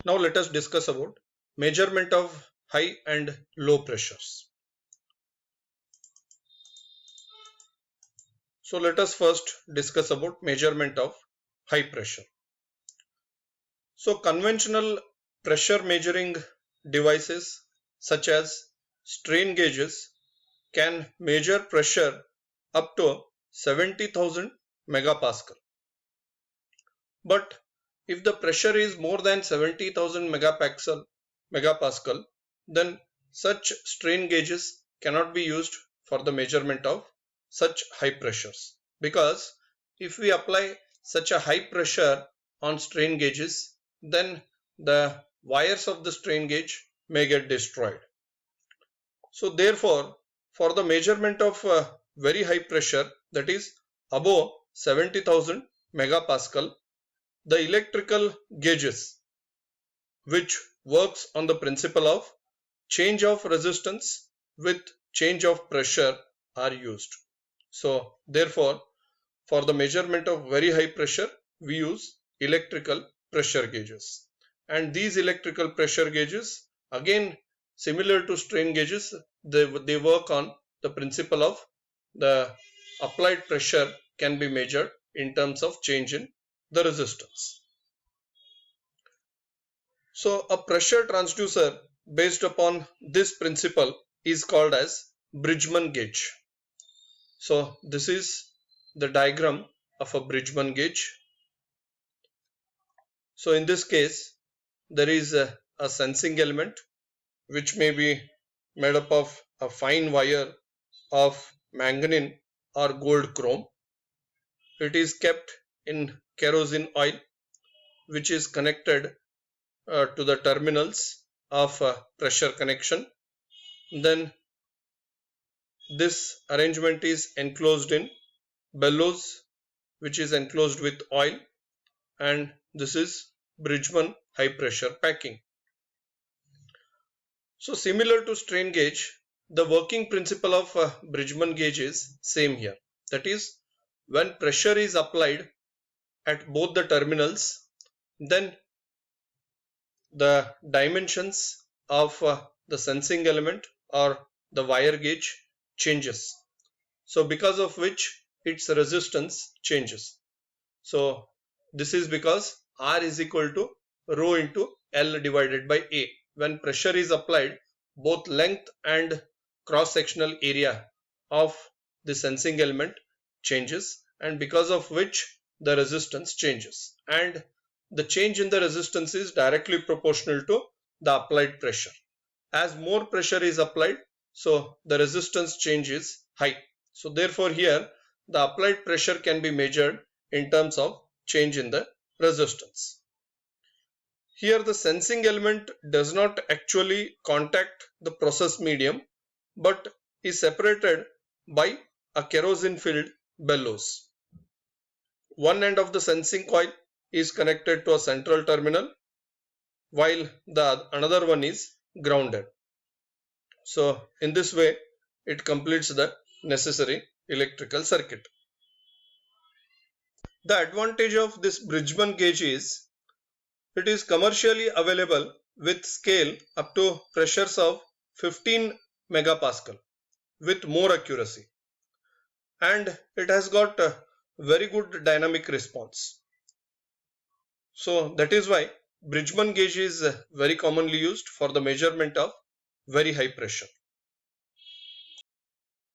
Now let us discuss about measurement of high and low pressures. So let us first discuss about measurement of high pressure. So conventional pressure measuring devices such as strain gauges can measure pressure up to 70,000 megapascal. But if the pressure is more than 70,000 megapascal, then such strain gauges cannot be used for the measurement of such high pressures, because if we apply such a high pressure on strain gauges, then the wires of the strain gauge may get destroyed. So therefore, for the measurement of very high pressure, that is above 70,000 megapascal, the electrical gauges, which works on the principle of change of resistance with change of pressure, are used. So therefore, for the measurement of very high pressure, we use electrical pressure gauges. And these electrical pressure gauges, again similar to strain gauges, they work on the principle of the applied pressure can be measured in terms of change in the resistance. So a pressure transducer based upon this principle is called as Bridgman gauge. So this is the diagram of a Bridgman gauge. So in this case, there is a sensing element which may be made up of a fine wire of manganese or gold chrome. It is kept in kerosene oil, which is connected to the terminals of pressure connection. Then this arrangement is enclosed in bellows, which is enclosed with oil, and this is Bridgman high pressure packing. So similar to strain gauge, the working principle of Bridgman gauge is same here. That is, when pressure is applied at both the terminals, then the dimensions of the sensing element or the wire gauge changes. So because of which its resistance changes. So this is because R is equal to rho into L divided by A. When pressure is applied, both length and cross-sectional area of the sensing element changes, and because of which the resistance changes. And the change in the resistance is directly proportional to the applied pressure. As more pressure is applied, so the resistance change is high. So therefore here the applied pressure can be measured in terms of change in the resistance. Here the sensing element does not actually contact the process medium, but is separated by a kerosene filled bellows. One end of the sensing coil is connected to a central terminal, while the another one is grounded. So in this way it completes the necessary electrical circuit. The advantage of this Bridgman gauge is it is commercially available with scale up to pressures of 15 megapascal with more accuracy, and it has got a very good dynamic response. So that is why Bridgman gauge is very commonly used for the measurement of very high pressure.